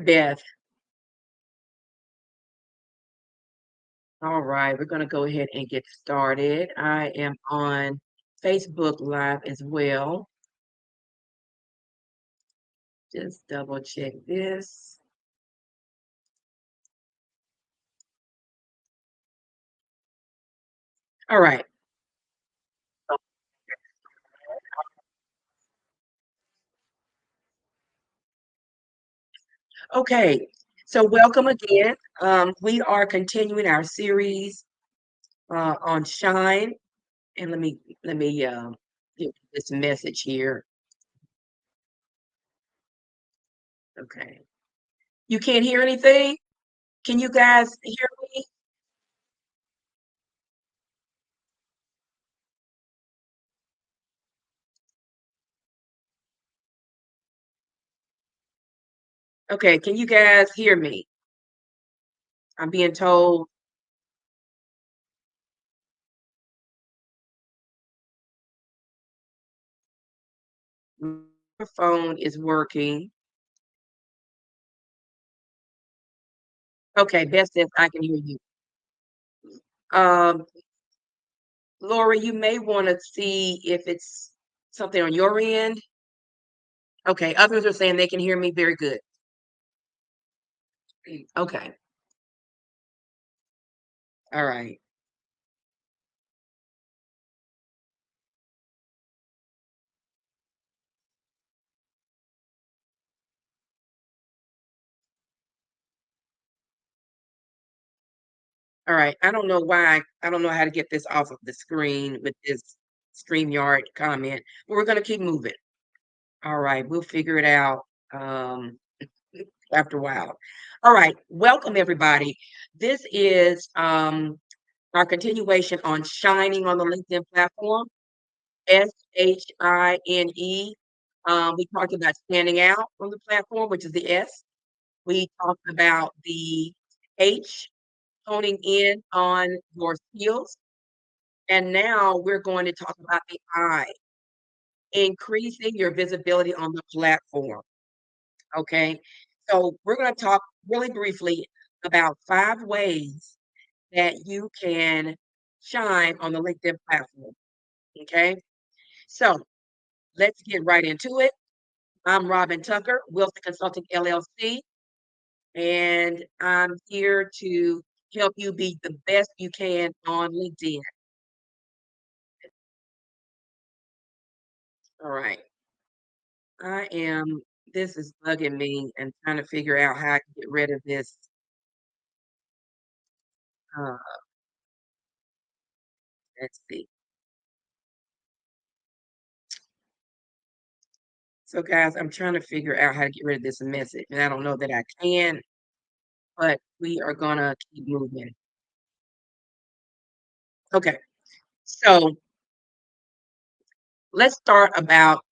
Beth. All right, we're going to go ahead and get started. I am on Facebook Live as well. Just double check this. All right. Okay. So welcome again. We are continuing our series on Shine, and let me give this message here. Okay. You can't hear anything? Can you guys hear me? Okay. Can you guys hear me? I'm being told. My phone is working. Okay, Beth says I can hear you. Um, Laura, you may want to see if it's something on your end. Okay, others are saying they can hear me very good. Okay, all right. All right. I don't know why. I don't know how to get this off of the screen with this StreamYard comment, but we're going to keep moving. All right, we'll figure it out after a while. All right, welcome everybody. This is our continuation on shining on the LinkedIn platform. SHINE. We talked about standing out on the platform, which is the S. We talked about the H, honing in on your skills. And now we're going to talk about the I, increasing your visibility on the platform. Okay. So we're going to talk really briefly about 5 ways that you can shine on the LinkedIn platform. Okay. So let's get right into it. I'm Robin Tucker, Wilson Consulting LLC, and I'm here to help you be the best you can on LinkedIn. All right. I am, this is bugging me and trying to figure out how I can get rid of this. Uh, let's see. So, guys, I'm trying to figure out how to get rid of this message, and I don't know that I can, but we are going to keep moving. Okay. So, let's start about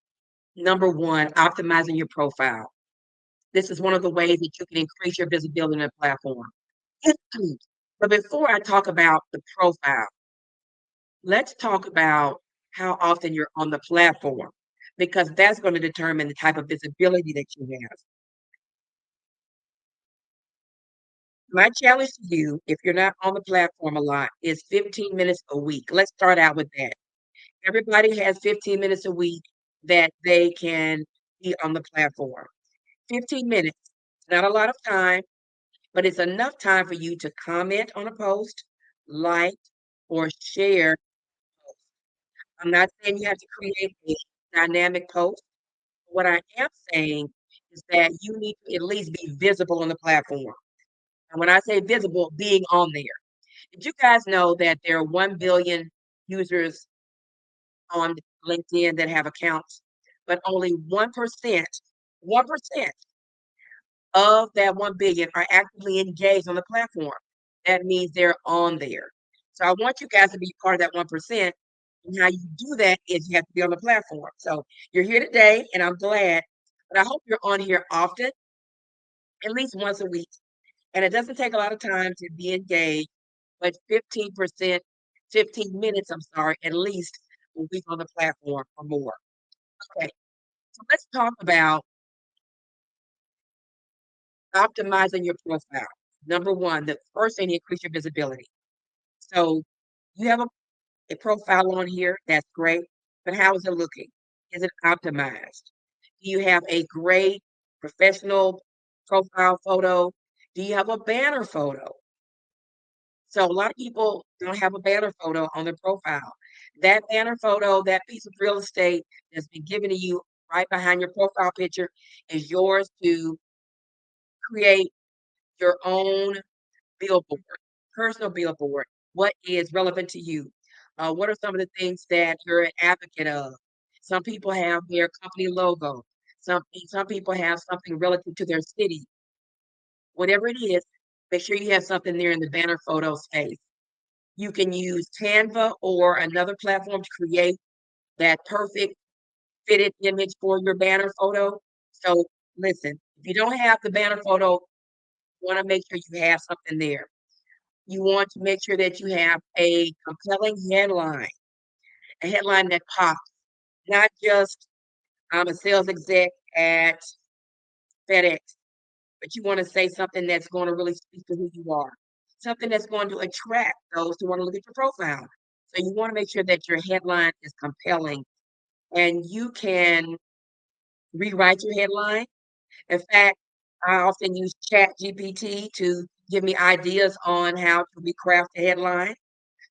number one, optimizing your profile. This is one of the ways that you can increase your visibility in a platform. But before I talk about the profile, let's talk about how often you're on the platform, because that's going to determine the type of visibility that you have. My challenge to you, if you're not on the platform a lot, is 15 minutes a week. Let's start out with that. Everybody has 15 minutes a week that they can be on the platform. 15 minutes, not a lot of time, but it's enough time for you to comment on a post, like, or share. I'm not saying you have to create a dynamic post. What I am saying is that you need to at least be visible on the platform. And when I say visible, being on there. Did you guys know that there are 1 billion users on LinkedIn that have accounts, but only 1% of that 1 billion are actively engaged on the platform? That means they're on there. So I want you guys to be part of that 1%. And how you do that is you have to be on the platform. So you're here today, and I'm glad. But I hope you're on here often, at least once a week. And it doesn't take a lot of time to be engaged, but 15%, 15 minutes, I'm sorry, at least a week on the platform or more. Okay, so let's talk about Optimizing your profile. Number one, the first thing to increase your visibility. So you have a profile on here, that's great, but how is it looking? Is it optimized? Do you have a great professional profile photo? Do you have a banner photo? So a lot of people don't have a banner photo on their profile. That banner photo, that piece of real estate that's been given to you right behind your profile picture is yours to create your own billboard, personal billboard. What is relevant to you? What are some of the things that you're an advocate of? Some people have their company logo. Some people have something relative to their city. Whatever it is, make sure you have something there in the banner photo space. You can use Canva or another platform to create that perfect fitted image for your banner photo. So listen, if you don't have the banner photo, you want to make sure you have something there. You want to make sure that you have a compelling headline, a headline that pops, not just I'm a sales exec at FedEx, but you want to say something that's going to really speak to who you are, something that's going to attract those who want to look at your profile. So you want to make sure that your headline is compelling and you can rewrite your headline. In fact, I often use Chat GPT to give me ideas on how to recraft a headline.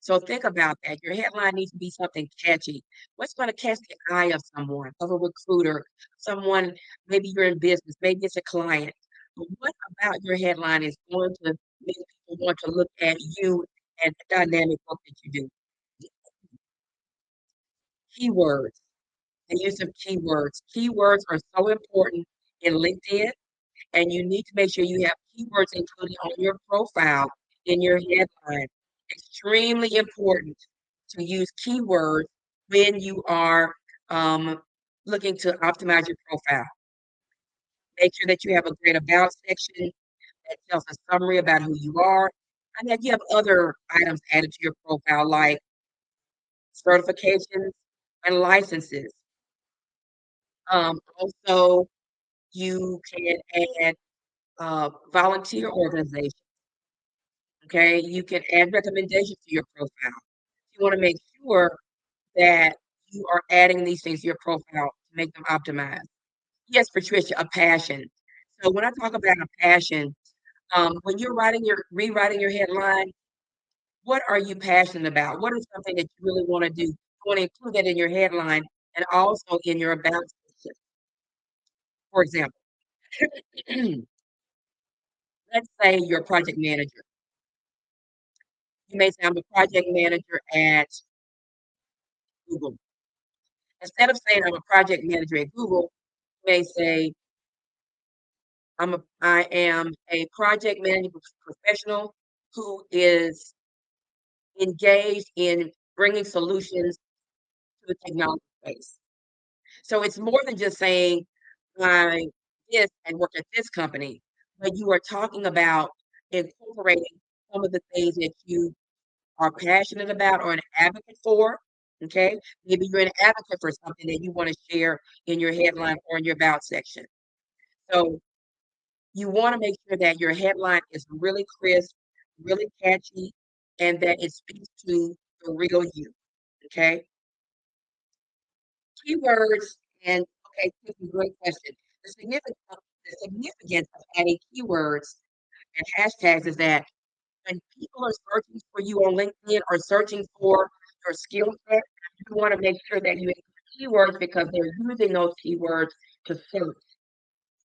So think about that. Your headline needs to be something catchy. What's going to catch the eye of someone, of a recruiter, someone, maybe you're in business, maybe it's a client. But what about your headline is going to make people want to look at you and the dynamic work that you do? Keywords, the use of keywords. Keywords are so important in LinkedIn, and you need to make sure you have keywords included on your profile in your headline. Extremely important to use keywords when you are um, looking to optimize your profile. Make sure that you have a great about section that tells a summary about who you are, and that you have other items added to your profile like certifications and licenses. Also, you can add volunteer organizations. Okay, you can add recommendations to your profile. You want to make sure that you are adding these things to your profile to make them optimized. Yes, Patricia, a passion. So when I talk about a passion, when you're rewriting your headline, what are you passionate about? What is something that you really want to do? You want to include that in your headline and also in your about section. For example, let's say you're a project manager. You may say, I'm a project manager at Google. Instead of saying I'm a project manager at Google, you may say I am a project management professional who is engaged in bringing solutions to the technology space. So it's more than just saying I this and work at this company, but you are talking about incorporating some of the things that you are passionate about or an advocate for. Okay, maybe you're an advocate for something that you want to share in your headline or in your about section. So you want to make sure that your headline is really crisp, really catchy, and that it speaks to the real you. Okay. Keywords and okay, this is a great question. The significance of adding keywords and hashtags is that when people are searching for you on LinkedIn or searching for your skill set, you want to make sure that you include keywords because they're using those keywords to search.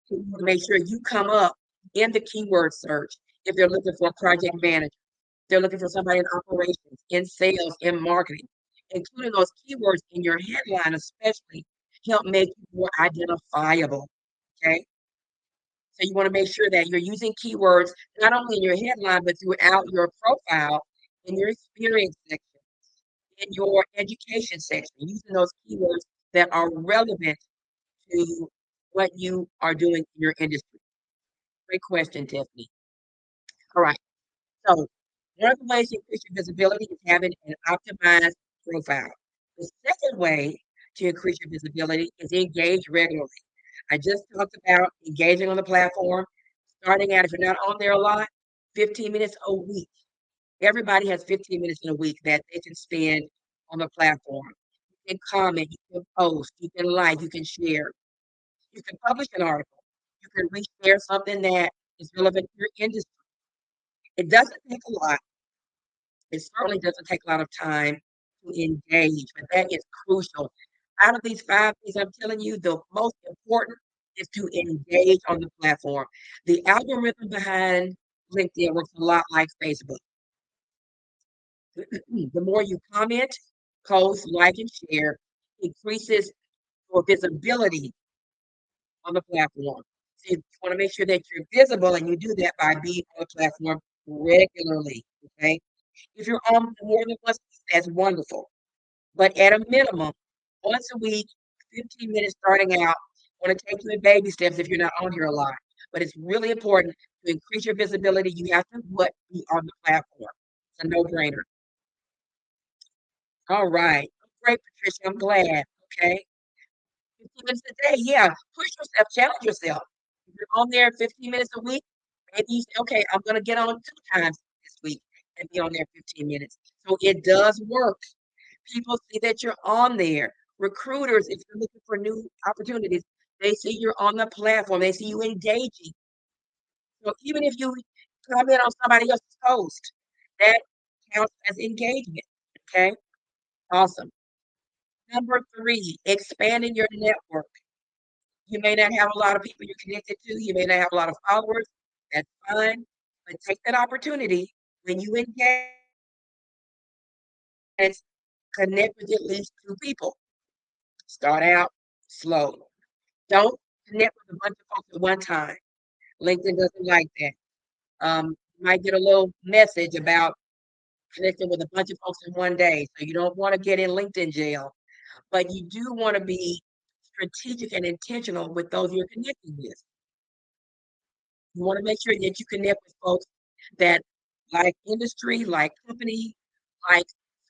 So you want to make sure you come up in the keyword search if they're looking for a project manager. They're looking for somebody in operations, in sales, in marketing. Including those keywords in your headline, especially, help make you more identifiable. Okay. So you want to make sure that you're using keywords not only in your headline, but throughout your profile, in your experience section, in your education section, using those keywords that are relevant to what you are doing in your industry. Great question, Tiffany. All right. So one of the ways to increase your visibility is having an optimized profile. The second way to increase your visibility is engage regularly. I just talked about engaging on the platform, starting out, if you're not on there a lot, 15 minutes a week. Everybody has 15 minutes in a week that they can spend on the platform. You can comment, you can post, you can like, you can share, you can publish an article, you can reshare something that is relevant to your industry. It doesn't take a lot. It certainly doesn't take a lot of time to engage, but that is crucial. Out of these 5 things I'm telling you, the most important is to engage on the platform. The algorithm behind LinkedIn works a lot like Facebook. The more you comment, post, like, and share, increases your visibility on the platform. So you want to make sure that you're visible, and you do that by being on the platform regularly. Okay. If you're on more than once, that's wonderful. But at a minimum, once a week, 15 minutes starting out. I want to take you in baby steps if you're not on here a lot. But it's really important to increase your visibility. You have to be on the platform. It's a no-brainer. All right. Great, Patricia. I'm glad. Okay. 15 minutes a day. Yeah. Push yourself, challenge yourself. If you're on there 15 minutes a week, maybe you say, okay, I'm going to get on 2 times this week and be on there 15 minutes. So it does work. People see that you're on there. Recruiters, if you're looking for new opportunities, they see you're on the platform. They see you engaging. So even if you comment on somebody else's post, that counts as engagement. Okay, awesome. Number 3, expanding your network. You may not have a lot of people you're connected to. You may not have a lot of followers. That's fine. But take that opportunity when you engage and connect with at least 2 people. Start out slow. Don't connect with a bunch of folks at one time. LinkedIn doesn't like that. You might get a little message about connecting with a bunch of folks in one day. So you don't want to get in LinkedIn jail, but you do want to be strategic and intentional with those you're connecting with. You want to make sure that you connect with folks that like industry, like company, like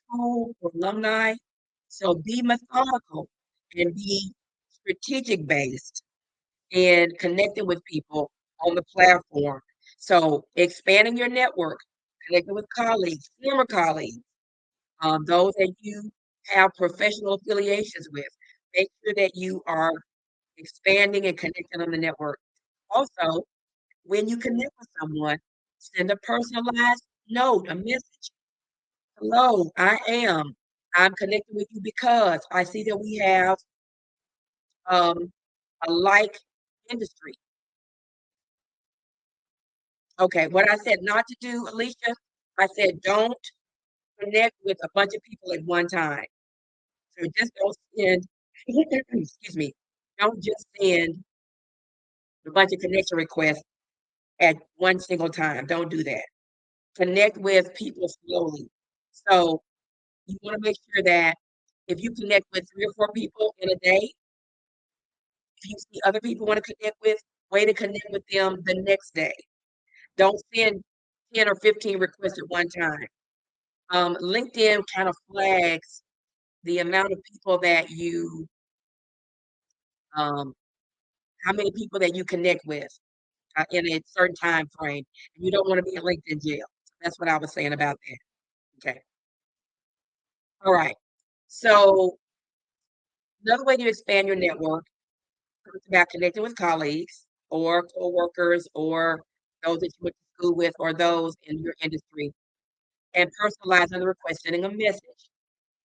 school or alumni. So be methodical and be strategic based and connecting with people on the platform. So expanding your network, connecting with colleagues, former colleagues, those that you have professional affiliations with. Make sure that you are expanding and connecting on the network. Also, when you connect with someone, send a personalized note, a message. Hello, I'm connecting with you because I see that we have um, a like industry. Okay, what I said not to do, Alicia, I said don't connect with a bunch of people at one time. So just don't send, excuse me, don't just send a bunch of connection requests at one single time. Don't do that. Connect with people slowly. So you want to make sure that if you connect with 3 or 4 people in a day, if you see other people want to connect with, way to connect with them the next day. Don't send 10 or 15 requests at one time. LinkedIn kind of flags the amount of people that um, how many people that you connect with in a certain time frame. And you don't want to be in LinkedIn jail. That's what I was saying about that. Okay. All right. So another way to expand your network is about connecting with colleagues or coworkers or those that you went to school with or those in your industry and personalizing the request, sending a message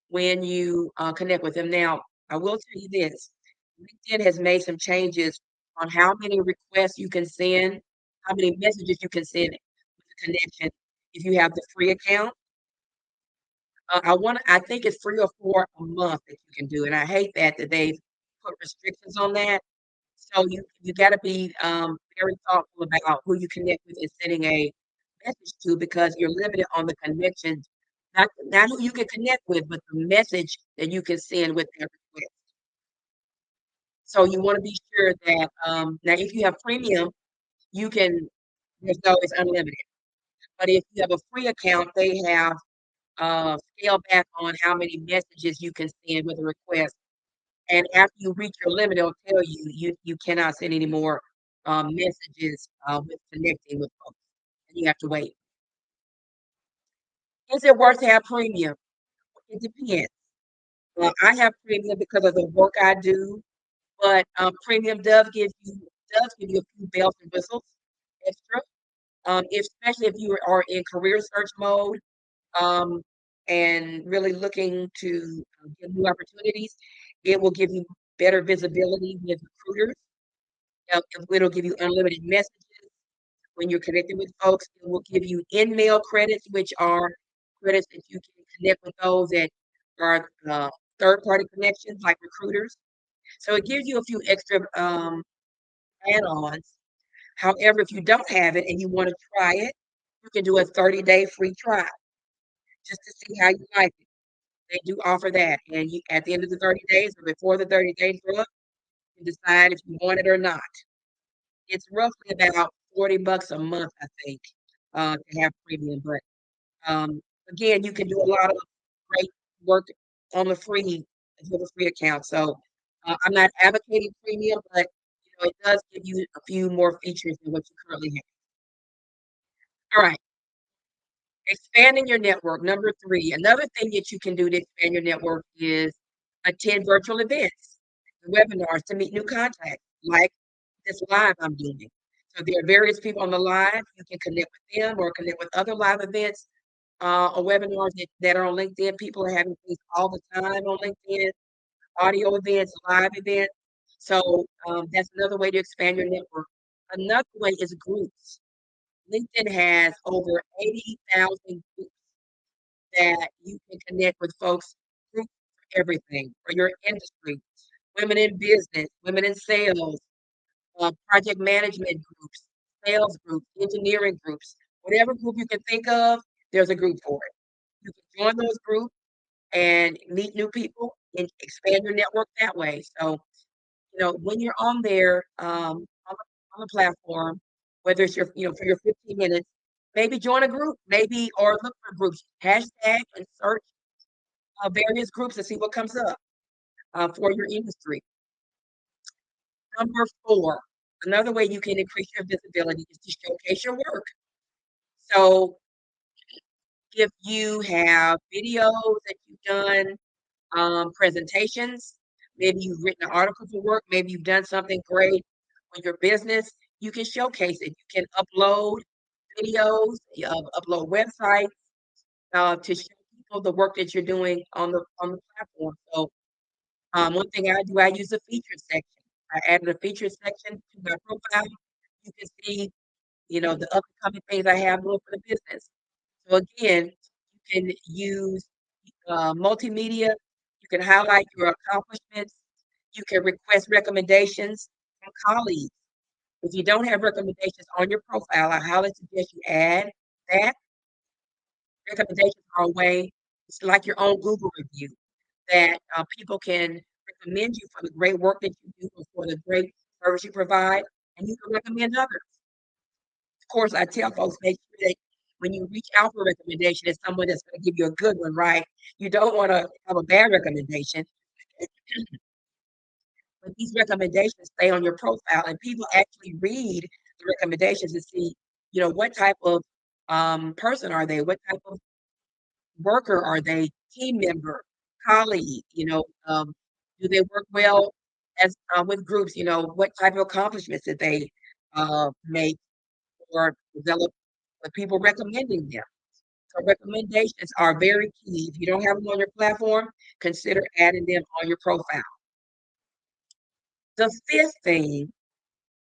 when you connect with them. Now, I will tell you this, LinkedIn has made some changes on how many requests you can send, how many messages you can send with the connection. If you have the free account, I think it's 3 or 4 a month that you can do, and I hate that they've put restrictions on that. So you gotta be, very thoughtful about who you connect with and sending a message to because you're limited on the connections, not who you can connect with, but the message that you can send with that request. So you wanna be sure that, now if you have premium, you can it's unlimited. But if you have a free account, they have, scaled back on how many messages you can send with a request. And after you reach your limit, it'll tell you, you cannot send any more messages with connecting with folks, and you have to wait. Is it worth to have premium? It depends. I have premium because of the work I do, but premium does give you a few bells and whistles extra, especially if you are in career search mode um, and really looking to get new opportunities. It will give you better visibility with recruiters. It'll give you unlimited messages when you're connected with folks. It will give you in-mail credits, which are credits that you can connect with those that are third-party connections, like recruiters. So it gives you a few extra add-ons. However, if you don't have it and you want to try it, you can do a 30-day free trial just to see how you like it. They do offer that, and you at the end of the 30 days or before the 30 days are up, you decide if you want it or not. It's roughly about $40 a month, I think, to have premium. But um, again, you can do a lot of great work on the free with a free account. So I'm not advocating premium, but it does give you a few more features than what you currently have. All right, expanding your network. Number three, another thing that you can do to expand your network is attend virtual events, webinars to meet new contacts, like this live I'm doing. So there are various people on the live. You can connect with them or connect with other live events or webinars that are on LinkedIn. People are having things all the time on LinkedIn, audio events, live events. So that's another way to expand your network. Another way is groups. LinkedIn has over 80,000 groups that you can connect with folks, groups for everything, for your industry, women in business, women in sales, project management groups, sales groups, engineering groups, whatever group you can think of, there's a group for it. You can join those groups and meet new people and expand your network that way. So, when you're on there on the platform, whether it's for your 15 minutes, maybe join a group, maybe or look for groups, hashtag and search various groups and see what comes up for your industry. Number four, another way you can increase your visibility is to showcase your work. So if you have videos that you've done, presentations, maybe you've written an article for work, maybe you've done something great on your business, you can showcase it. You can upload videos, upload websites to show people the work that you're doing on the platform. So one thing I do, I use a featured section. I added a featured section to my profile. You can see, the upcoming things I have doing for the business. So again, you can use multimedia. You can highlight your accomplishments. You can request recommendations from colleagues. If you don't have recommendations on your profile, I highly suggest you add that. Recommendations are a way, it's like your own Google review that people can recommend you for the great work that you do or for the great service you provide, and you can recommend others. Of course, I tell folks, make sure that when you reach out for a recommendation, it's someone that's going to give you a good one, right? You don't want to have a bad recommendation, but these recommendations stay on your profile, and people actually read the recommendations to see, what type of person are they? What type of worker are they? Team member, colleague? Do they work well as with groups? What type of accomplishments did they make or develop with people recommending them? So recommendations are very key. If you don't have them on your platform, consider adding them on your profile. The fifth thing,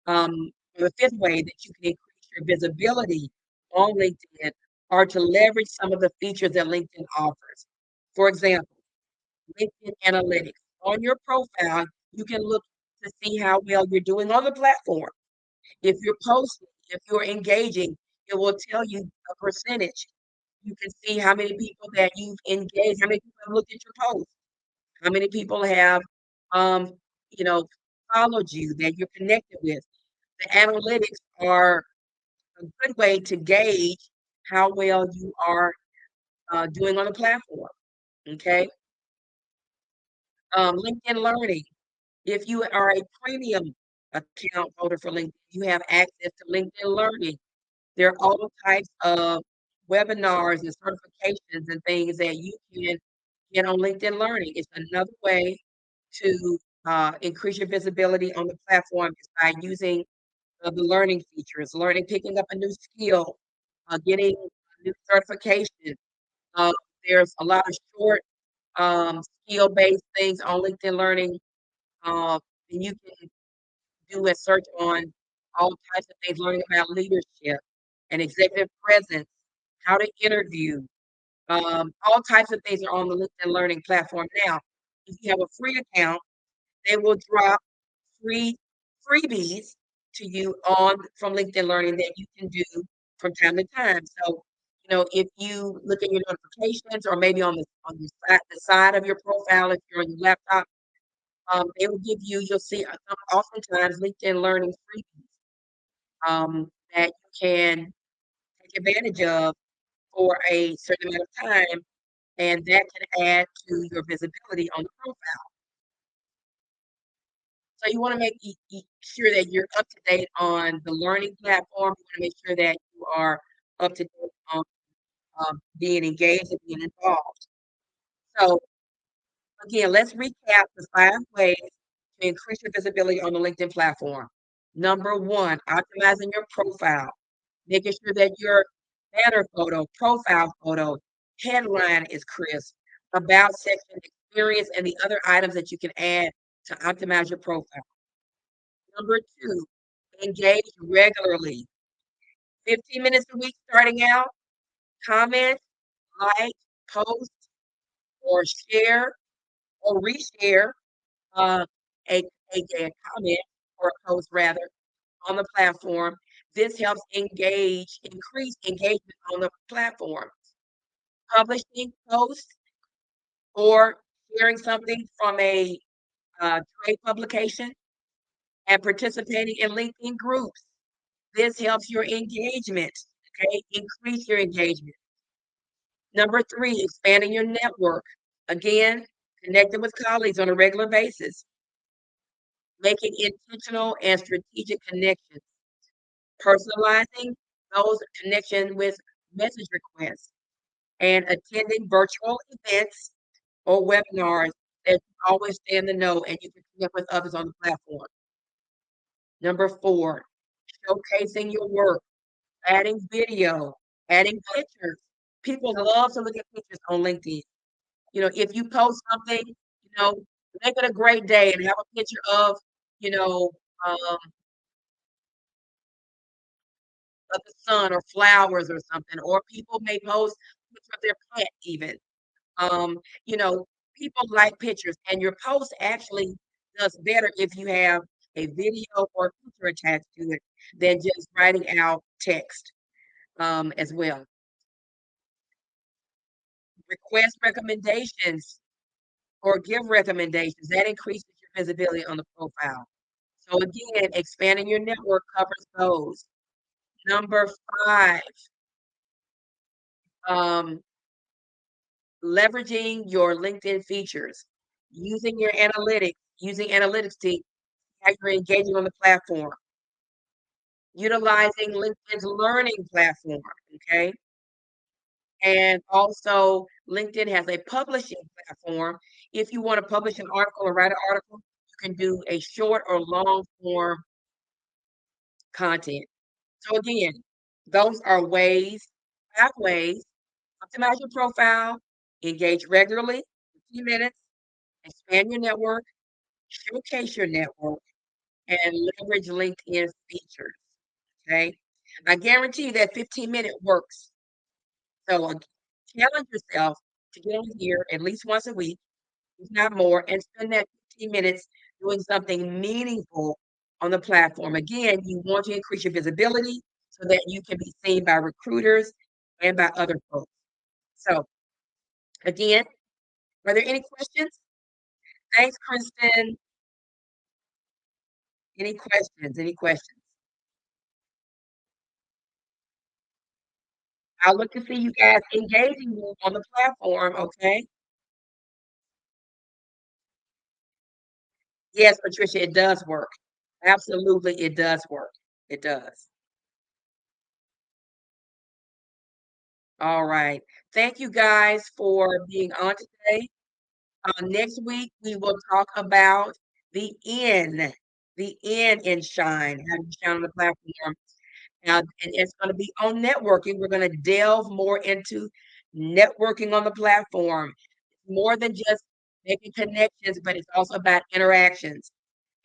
the fifth way that you can increase your visibility on LinkedIn are to leverage some of the features that LinkedIn offers. For example, LinkedIn Analytics. On your profile, you can look to see how well you're doing on the platform. If you're posting, if you're engaging, it will tell you a percentage. You can see how many people that you've engaged, how many people have looked at your post, how many people have, um, you know, followed you that you're connected with. The analytics are a good way to gauge how well you are doing on the platform. Okay. LinkedIn Learning. If you are a premium account holder for LinkedIn, you have access to LinkedIn Learning. There are all types of webinars and certifications and things that you can get on LinkedIn Learning. It's another way to increase your visibility on the platform is by using the learning features, learning, picking up a new skill, getting a new certification. Uh, there's a lot of short skill-based things on LinkedIn Learning, and you can do a search on all types of things, learning about leadership and executive presence, how to interview. All types of things are on the LinkedIn Learning platform now. If you have a free account, they will drop free freebies to you on from LinkedIn Learning that you can do from time to time. So, if you look at your notifications or maybe on the side of your profile, if you're on your laptop, they will give you. You'll see oftentimes LinkedIn Learning freebies that you can take advantage of for a certain amount of time, and that can add to your visibility on the profile. So you want to make sure that you're up to date on the learning platform. You want to make sure that you are up to date on being engaged and being involved. So again, let's recap the 5 ways to increase your visibility on the LinkedIn platform. Number one, optimizing your profile, making sure that your banner photo, profile photo, headline is crisp, about section, experience, and the other items that you can add to optimize your profile. Number two, engage regularly. 15 minutes a week starting out, comment, like, post, or share or reshare uh, a, a comment or a post rather on the platform. This helps increase engagement on the platform. Publishing posts or sharing something from a trade publication and participating in LinkedIn groups. This helps your engagement, okay? Increase your engagement. Number three, expanding your network. Again, connecting with colleagues on a regular basis, making intentional and strategic connections, personalizing those connections with message requests, and attending virtual events or webinars that you always stay in the know and you can connect with others on the platform. Number four, showcasing your work, adding video, adding pictures. People love to look at pictures on LinkedIn. If you post something, make it a great day and have a picture of, you know, um, of the sun or flowers or something, or people may post picture of their pet even. Um, you know, People like pictures, and your post actually does better if you have a video or picture attached to it than just writing out text as well. Request recommendations or give recommendations. That increases your visibility on the profile. So again, expanding your network covers those. Number five, um, leveraging your LinkedIn features, using analytics to how you're engaging on the platform, utilizing LinkedIn's learning platform, okay? And also, LinkedIn has a publishing platform. If you want to publish an article or write an article, you can do a short or long form content. So again, those are 5 ways, optimize your profile, engage regularly, 15 minutes, expand your network, showcase your network, and leverage LinkedIn features. Okay. I guarantee you that 15-minute works. So challenge yourself to get on here at least once a week, if not more, and spend that 15 minutes doing something meaningful on the platform. Again, you want to increase your visibility so that you can be seen by recruiters and by other folks. So, again, are there any questions? Thanks, Kristen. Any questions? Any questions? I'll look to see you guys engaging more on the platform, okay? Yes, Patricia, it does work. Absolutely, it does work. It does. All right. Thank you guys for being on today. Next week, we will talk about the N, the N in Shine, how to shine on the platform. And it's going to be on networking. We're going to delve more into networking on the platform. More than just making connections, but it's also about interactions.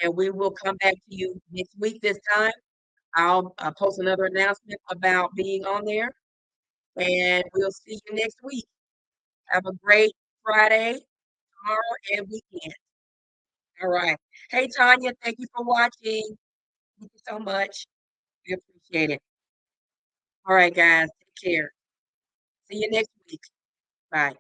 And we will come back to you next week this time. I'll post another announcement about being on there, and we'll see you next week. Have a great Friday, tomorrow, and weekend. All right. Hey, Tanya, thank you for watching. Thank you so much. We appreciate it. All right, guys. Take care. See you next week. Bye.